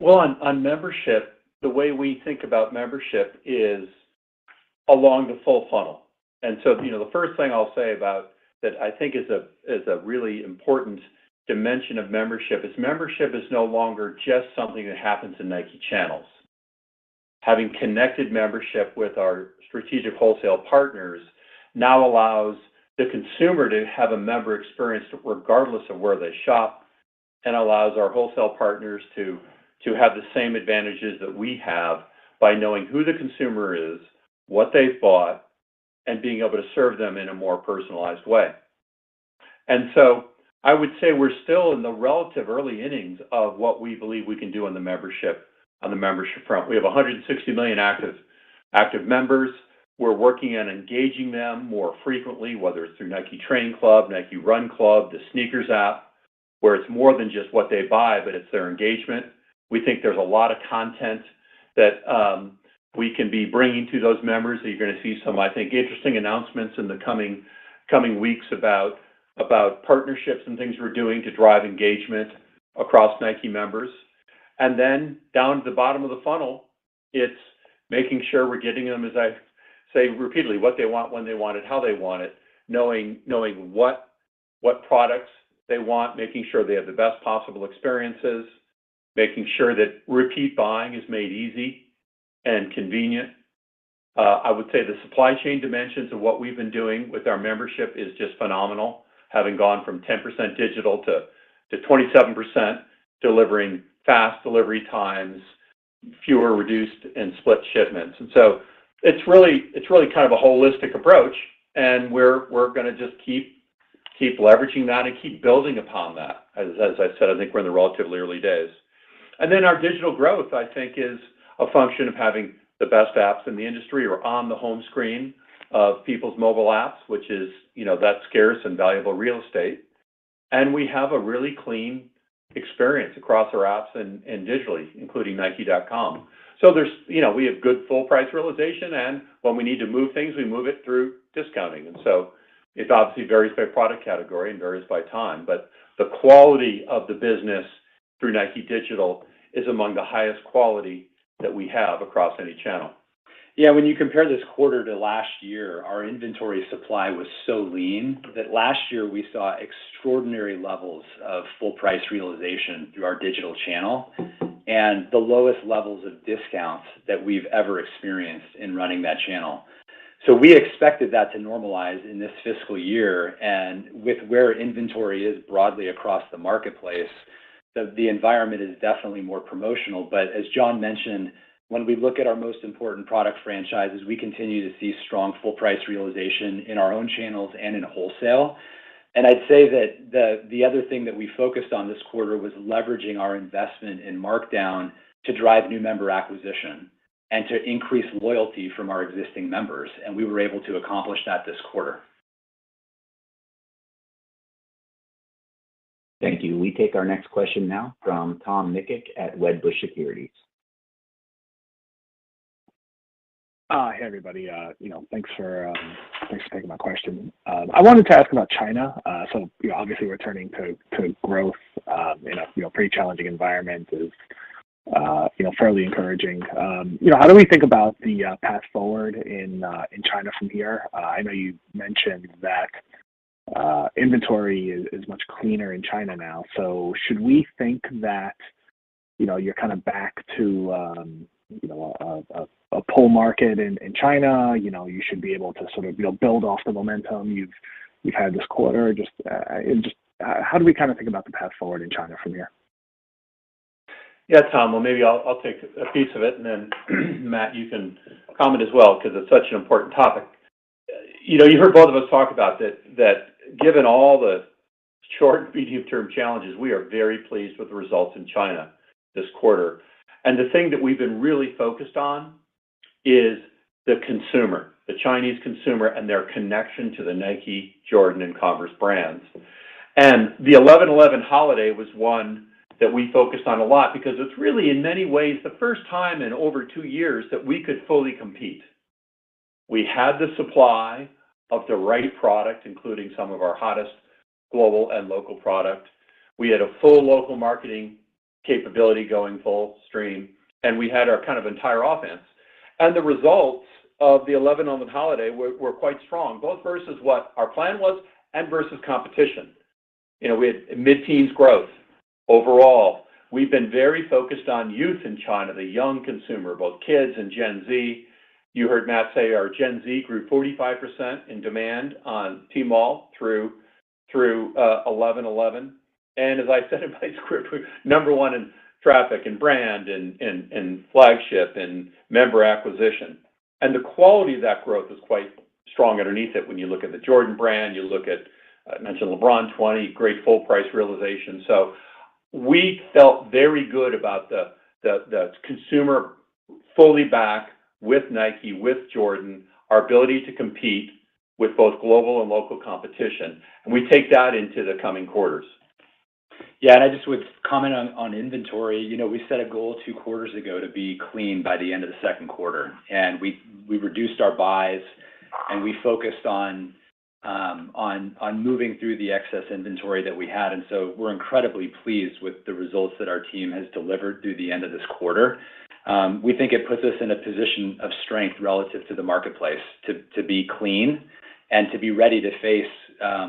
Speaker 3: Well, on membership, the way we think about membership is along the full funnel. And so, the first thing I'll say about that I think is a really important dimension of membership is no longer just something that happens in Nike channels. Having connected membership with our strategic wholesale partners now allows the consumer to have a member experience regardless of where they shop, and allows our wholesale partners to have the same advantages that we have by knowing who the consumer is, what they've bought, and being able to serve them in a more personalized way. And so I would say we're still in the relative early innings of what we believe we can do on the membership front. We have 160 million active members. We're working on engaging them more frequently, whether it's through Nike Training Club, Nike Run Club, the Sneakers app, where it's more than just what they buy, but it's their engagement. We think there's a lot of content that we can be bringing to those members. You're going to see some, I think, interesting announcements in the coming weeks about partnerships and things we're doing to drive engagement across Nike members. And then down to the bottom of the funnel, it's making sure we're getting them, as I say repeatedly, what they want, when they want it, how they want it, knowing what products they want, making sure they have the best possible experiences, making sure that repeat buying is made easy and convenient. I would say the supply chain dimensions of what we've been doing with our membership is just phenomenal, having gone from 10% digital to 27%, delivering fast delivery times, fewer reduced and split shipments. And so it's really kind of a holistic approach, and we're going to just keep leveraging that and keep building upon that. As I said, I think we're in the relatively early days. And then our digital growth, I think, is a function of having the best apps in the industry or on the home screen of people's mobile apps, which is, that's scarce and valuable real estate. And we have a really clean experience across our apps and digitally, including Nike.com. So there's, we have good full price realization, and when we need to move things, we move it through discounting. And so it obviously varies by product category and varies by time, but the quality of the business through Nike Digital is among the highest quality that we have across any channel.
Speaker 4: Yeah, when you compare this quarter to last year, our inventory supply was so lean that last year we saw extraordinary levels of full price realization through our digital channel and the lowest levels of discounts that we've ever experienced in running that channel. So we expected that to normalize in this fiscal year, and with where inventory is broadly across the marketplace, the environment is definitely more promotional. But as John mentioned, when we look at our most important product franchises, we continue to see strong full price realization in our own channels and in wholesale. And I'd say that the other thing that we focused on this quarter was leveraging our investment in markdown to drive new member acquisition and to increase loyalty from our existing members. And we were able to accomplish that this quarter.
Speaker 1: Thank you. We take our next question now from Tom Nikic at Wedbush Securities.
Speaker 9: Hey everybody. Thanks for taking my question. I wanted to ask about China. So obviously returning to growth in a pretty challenging environment is fairly encouraging. How do we think about the path forward in China from here? I know you mentioned that inventory is much cleaner in China now. So should we think that you're kind of back to a pull market in China? You should be able to sort of build off the momentum you've had this quarter. Just how do we kind of think about the path forward in China from here?
Speaker 3: Yeah, Tom. Well, maybe I'll take a piece of it, and then Matt, you can comment as well because it's such an important topic. You heard both of us talk about that. Given all the short and medium-term challenges, we are very pleased with the results in China this quarter. And the thing that we've been really focused on is the consumer, the Chinese consumer, and their connection to the Nike, Jordan, and Converse brands. And the 11/11 holiday was one that we focused on a lot because it's really, in many ways, the first time in over 2 years that we could fully compete. We had the supply of the right product, including some of our hottest global and local product. We had a full local marketing capability going full stream, and we had our kind of entire offense. And the results of the 11/11 holiday were quite strong, both versus what our plan was and versus competition. We had mid-teens growth overall. We've been very focused on youth in China, the young consumer, both kids and Gen Z. You heard Matt say our Gen Z grew 45% in demand on Tmall through 11/11. And as I said in my script, we're number one in traffic and brand and flagship and member acquisition. And the quality of that growth is quite strong underneath it. When you look at the Jordan brand, you look at, I mentioned LeBron 20, great full price realization. So we felt very good about the consumer fully back with Nike, with Jordan, our ability to compete with both global and local competition. And we take that into the coming quarters.
Speaker 4: Yeah, and I just would comment on inventory. We set a goal 2 quarters ago to be clean by the end of the second quarter, and we reduced our buys, and we focused on moving through the excess inventory that we had. And so we're incredibly pleased with the results that our team has delivered through the end of this quarter. We think it puts us in a position of strength relative to the marketplace to be clean and to be ready to face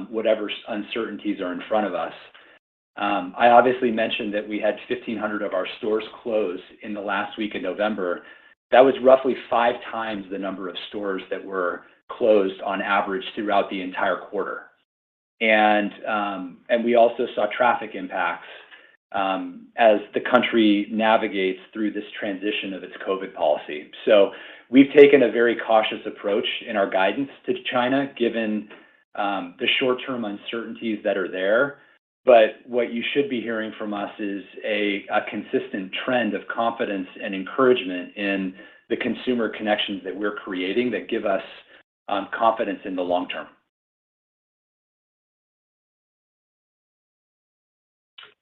Speaker 4: whatever uncertainties are in front of us. I obviously mentioned that we had 1,500 of our stores closed in the last week of November. That was roughly 5 times the number of stores that were closed on average throughout the entire quarter. And we also saw traffic impacts as the country navigates through this transition of its COVID policy. So we've taken a very cautious approach in our guidance to China, given the short-term uncertainties that are there. But what you should be hearing from us is a consistent trend of confidence and encouragement in the consumer connections that we're creating that give us confidence in the long term.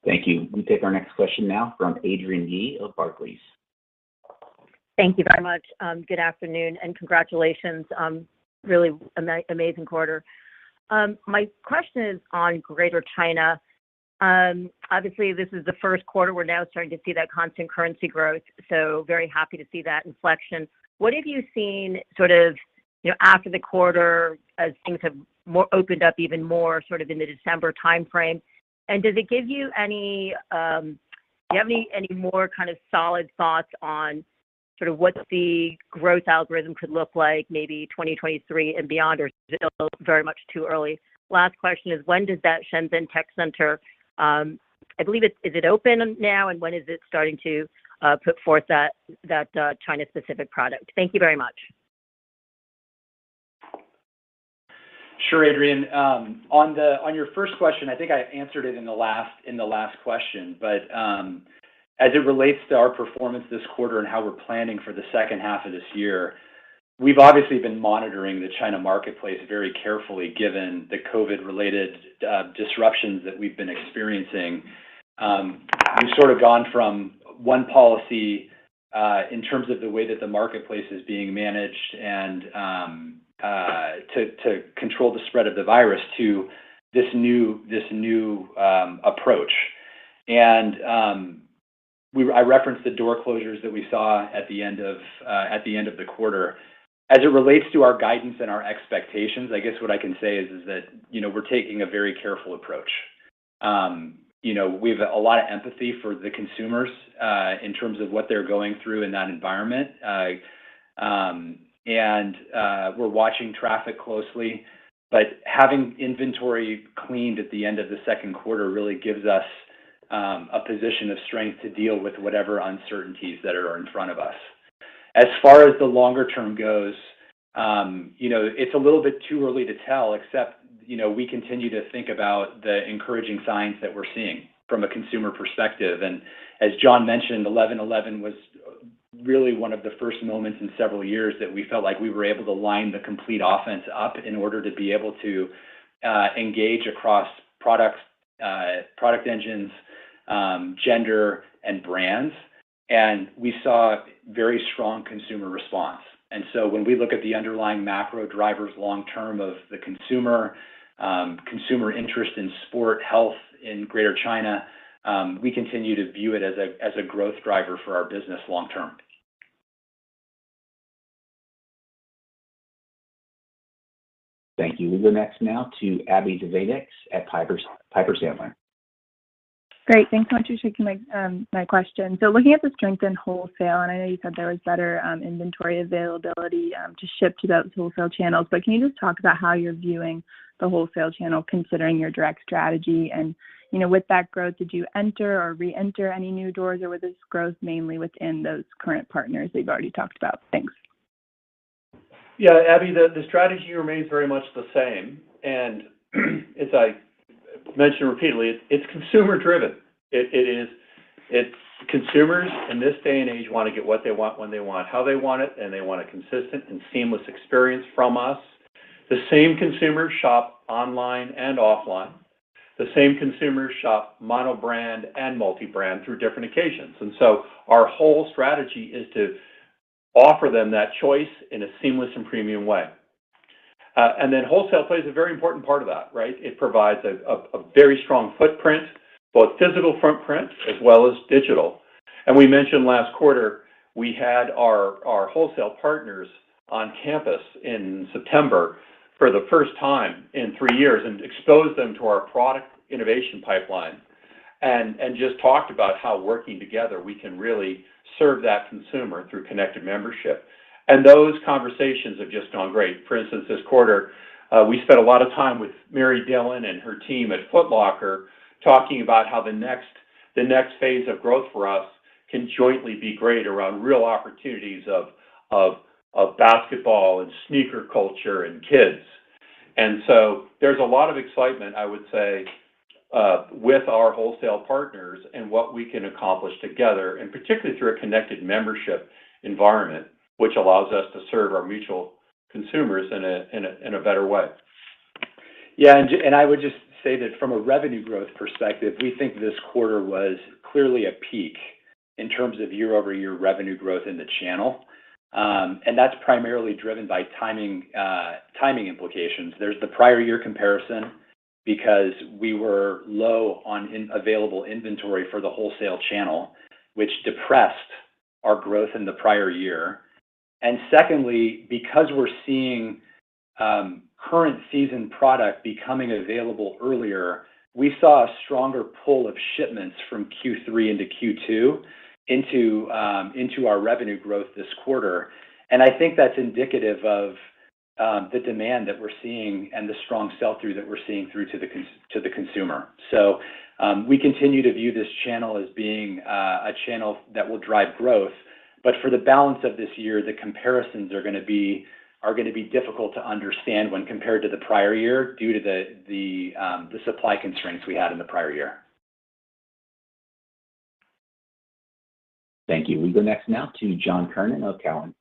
Speaker 1: Thank you. We take our next question now from Adrienne Yih of Barclays.
Speaker 10: Thank you very much. Good afternoon and congratulations. Really amazing quarter. My question is on Greater China. Obviously, this is the first quarter we're now starting to see that constant currency growth. So very happy to see that inflection. What have you seen sort of after the quarter as things have opened up even more sort of in the December timeframe? And does it give you any, do you have any more kind of solid thoughts on sort of what the growth algorithm could look like, maybe 2023 and beyond, or is it still very much too early? Last question is, when does that Shenzhen Tech Center, I believe is it open now, and when is it starting to put forth that China-specific product? Thank you very much.
Speaker 4: Sure, Adrienne. On your first question, I think I answered it in the last question, but as it relates to our performance this quarter and how we're planning for the second half of this year, we've obviously been monitoring the China marketplace very carefully, given the COVID-related disruptions that we've been experiencing. We've sort of gone from one policy in terms of the way that the marketplace is being managed and to control the spread of the virus to this new approach. And I referenced the door closures that we saw at the end of the quarter. As it relates to our guidance and our expectations, I guess what I can say is that, we're taking a very careful approach. We have a lot of empathy for the consumers in terms of what they're going through in that environment. And we're watching traffic closely, but having inventory cleaned at the end of the second quarter really gives us a position of strength to deal with whatever uncertainties that are in front of us. As far as the longer term goes, it's a little bit too early to tell, except, we continue to think about the encouraging signs that we're seeing from a consumer perspective. And as John mentioned, 11/11 was really one of the first moments in several years that we felt like we were able to line the complete offense up in order to be able to engage across product engines, gender, and brands. And we saw very strong consumer response. And so when we look at the underlying macro drivers long term of the consumer interest in sport, health in Greater China, we continue to view it as a growth driver for our business long term.
Speaker 1: Thank you. We go next now to Abby Zvejnieks at Piper Sandler.
Speaker 11: Great. Thanks so much for taking my question. So looking at the strength in wholesale, and I know you said there was better inventory availability to ship to those wholesale channels, but can you just talk about how you're viewing the wholesale channel considering your direct strategy? And, with that growth, did you enter or re-enter any new doors, or was this growth mainly within those current partners that you've already talked about? Thanks.
Speaker 3: Yeah, Abby, the strategy remains very much the same. And as I mentioned repeatedly, it's consumer driven. It's consumers in this day and age want to get what they want, when they want, how they want it, and they want a consistent and seamless experience from us. The same consumers shop online and offline. The same consumers shop mono-brand and multi-brand through different occasions. And so our whole strategy is to offer them that choice in a seamless and premium way. And then wholesale plays a very important part of that, right? It provides a very strong footprint, both physical footprint as well as digital. And we mentioned last quarter, we had our wholesale partners on campus in September for the first time in 3 years and exposed them to our product innovation pipeline and just talked about how working together we can really serve that consumer through connected membership. And those conversations have just gone great. For instance, this quarter, we spent a lot of time with Mary Dillon and her team at Foot Locker talking about how the next phase of growth for us can jointly be great around real opportunities of basketball and sneaker culture and kids. And so there's a lot of excitement, I would say, with our wholesale partners and what we can accomplish together, and particularly through a connected membership environment, which allows us to serve our mutual consumers in a better way.
Speaker 4: Yeah, and I would just say that from a revenue growth perspective, we think this quarter was clearly a peak in terms of year-over-year revenue growth in the channel. And that's primarily driven by timing implications. There's the prior year comparison because we were low on available inventory for the wholesale channel, which depressed our growth in the prior year. And secondly, because we're seeing current season product becoming available earlier, we saw a stronger pull of shipments from Q3 into Q2 into our revenue growth this quarter. And I think that's indicative of the demand that we're seeing and the strong sell-through that we're seeing through to the consumer. So we continue to view this channel as being a channel that will drive growth. But for the balance of this year, the comparisons are going to be difficult to understand when compared to the prior year due to the supply constraints we had in the prior year.
Speaker 1: Thank you. We go next now to John Kernan of Cowen.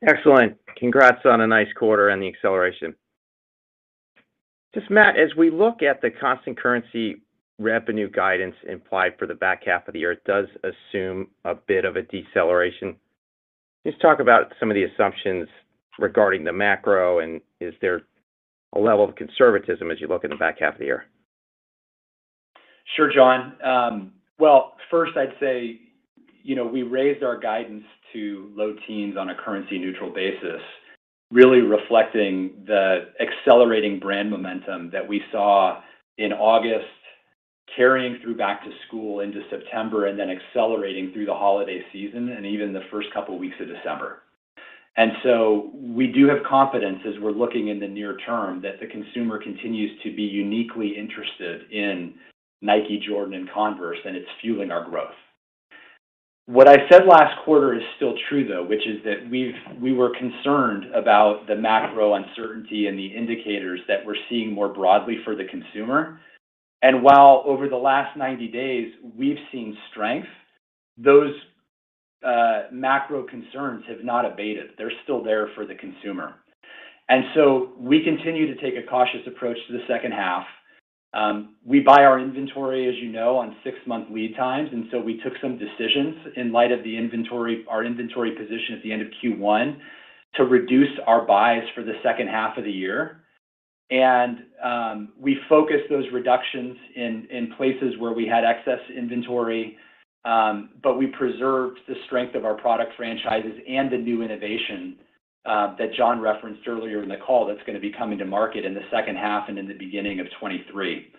Speaker 12: Excellent. Congrats on a nice quarter and the acceleration. Just Matt, as we look at the constant currency revenue guidance implied for the back half of the year, it does assume a bit of a deceleration. Just talk about some of the assumptions regarding the macro, and is there a level of conservatism as you look in the back half of the year?
Speaker 4: Sure, John. Well, first I'd say, we raised our guidance to low teens on a currency neutral basis, really reflecting the accelerating brand momentum that we saw in August, carrying through back to school into September, and then accelerating through the holiday season and even the first couple weeks of December. And so we do have confidence as we're looking in the near term that the consumer continues to be uniquely interested in Nike, Jordan, and Converse, and it's fueling our growth. What I said last quarter is still true, though, which is that we were concerned about the macro uncertainty and the indicators that we're seeing more broadly for the consumer. And while over the last 90 days we've seen strength, those macro concerns have not abated. They're still there for the consumer. And so we continue to take a cautious approach to the second half. We buy our inventory, as you know, on 6-month lead times, and so we took some decisions in light of our inventory position at the end of Q1 to reduce our buys for the second half of the year. And we focused those reductions in places where we had excess inventory, but we preserved the strength of our product franchises and the new innovation that John referenced earlier in the call that's going to be coming to market in the second half and in the beginning of 23.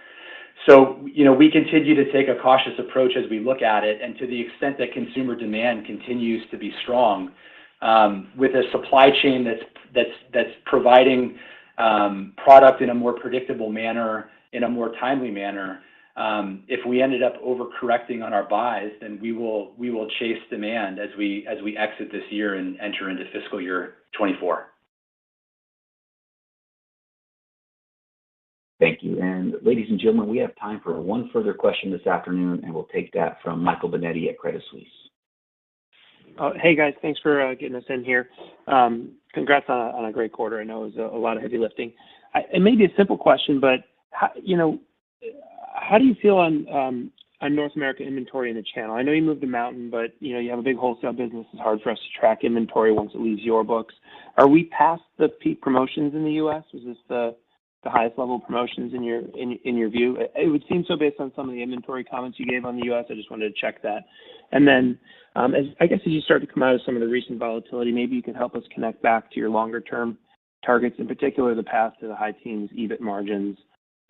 Speaker 4: So, we continue to take a cautious approach as we look at it, and to the extent that consumer demand continues to be strong, with a supply chain that's providing product in a more predictable manner, in a more timely manner. If we ended up overcorrecting on our buys, then we will chase demand as we exit this year and enter into fiscal year 24.
Speaker 1: Thank you. And ladies and gentlemen, we have time for one further question this afternoon, and we'll take that from Michael Binetti at Credit Suisse.
Speaker 13: Hey guys, thanks for getting us in here. Congrats on a great quarter. I know it was a lot of heavy lifting. It may be a simple question, but how do you feel on North America inventory in the channel? I know you moved to Mountain, but you have a big wholesale business. It's hard for us to track inventory once it leaves your books. Are we past the peak promotions in the U.S.? Was this the highest level of promotions in your view? It would seem so based on some of the inventory comments you gave on the U.S. I just wanted to check that. And then, as you start to come out of some of the recent volatility, maybe you can help us connect back to your longer term targets, in particular the path to the high teens EBIT margins,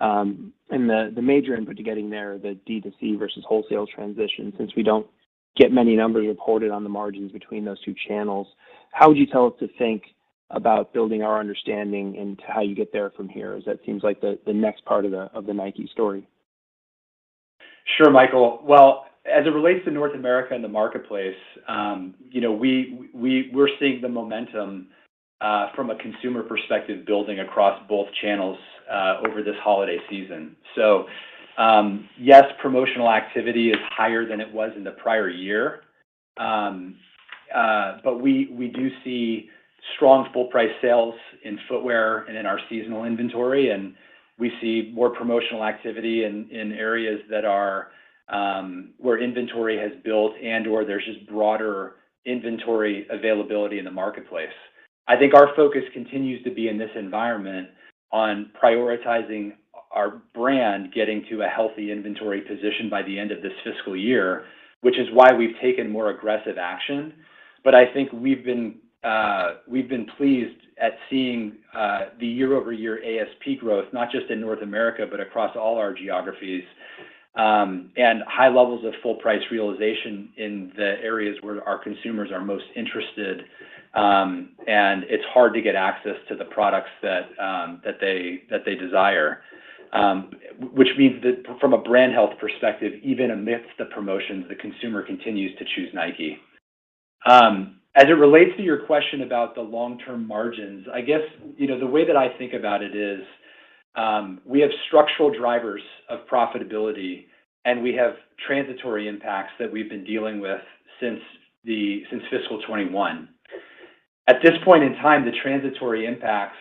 Speaker 13: and the major input to getting there, the D2C versus wholesale transition. Since we don't get many numbers reported on the margins between those two channels, how would you tell us to think about building our understanding into how you get there from here, as that seems like the next part of the Nike story?
Speaker 4: Sure, Michael. Well, as it relates to North America and the marketplace, we're seeing the momentum from a consumer perspective building across both channels over this holiday season. So, yes, promotional activity is higher than it was in the prior year, but we do see strong full price sales in footwear and in our seasonal inventory, and we see more promotional activity in areas that are where inventory has built and/or there's just broader inventory availability in the marketplace. I think our focus continues to be in this environment on prioritizing our brand getting to a healthy inventory position by the end of this fiscal year, which is why we've taken more aggressive action. But I think we've been pleased at seeing the year-over-year ASP growth, not just in North America, but across all our geographies, and high levels of full price realization in the areas where our consumers are most interested. And it's hard to get access to the products that they desire, which means that from a brand health perspective, even amidst the promotions, the consumer continues to choose Nike. As it relates to your question about the long-term margins, I guess, the way that I think about it is, we have structural drivers of profitability, and we have transitory impacts that we've been dealing with since fiscal 21. At this point in time, the transitory impacts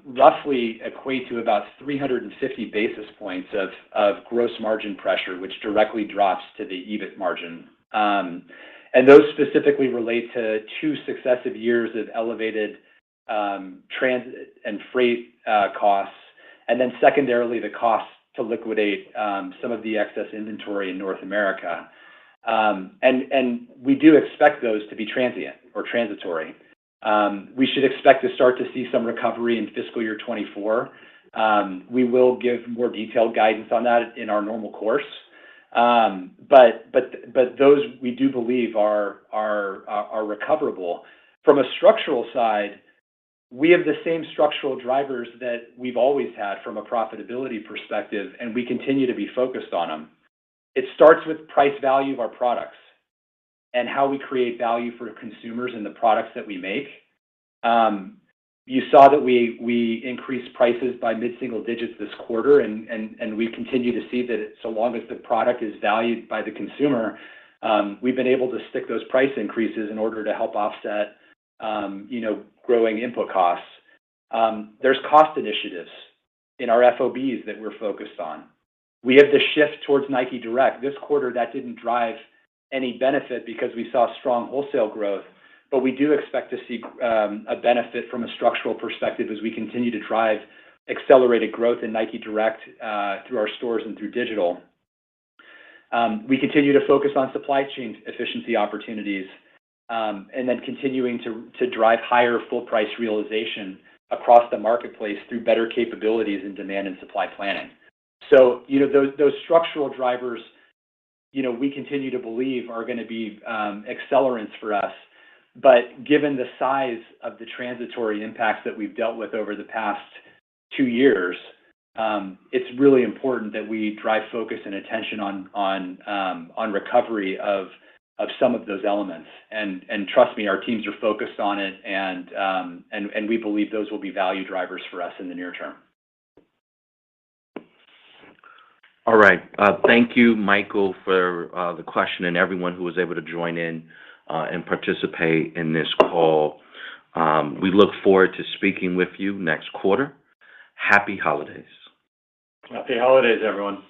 Speaker 4: roughly equate to about 350 basis points of gross margin pressure, which directly drops to the EBIT margin. And those specifically relate to 2 successive years of elevated transit and freight costs, and then secondarily the costs to liquidate some of the excess inventory in North America. And we do expect those to be transient or transitory. We should expect to start to see some recovery in fiscal year 24. We will give more detailed guidance on that in our normal course. But those we do believe are recoverable. From a structural side, we have the same structural drivers that we've always had from a profitability perspective, and we continue to be focused on them. It starts with price value of our products and how we create value for consumers in the products that we make. You saw that we increased prices by mid-single digits this quarter, and we continue to see that so long as the product is valued by the consumer, we've been able to stick those price increases in order to help offset, growing input costs. There's cost initiatives in our FOBs that we're focused on. We have the shift towards Nike Direct. This quarter, that didn't drive any benefit because we saw strong wholesale growth, but we do expect to see a benefit from a structural perspective as we continue to drive accelerated growth in Nike Direct through our stores and through digital. We continue to focus on supply chain efficiency opportunities, and then continuing to drive higher full price realization across the marketplace through better capabilities in demand and supply planning. So, those structural drivers, we continue to believe are going to be accelerants for us. But given the size of the transitory impacts that we've dealt with over the past 2 years, it's really important that we drive focus and attention on recovery of some of those elements. And trust me, our teams are focused on it, and we believe those will be value drivers for us in the near term.
Speaker 2: All right. Thank you, Michael, for the question and everyone who was able to join in and participate in this call. We look forward to speaking with you next quarter. Happy holidays.
Speaker 3: Happy holidays, everyone.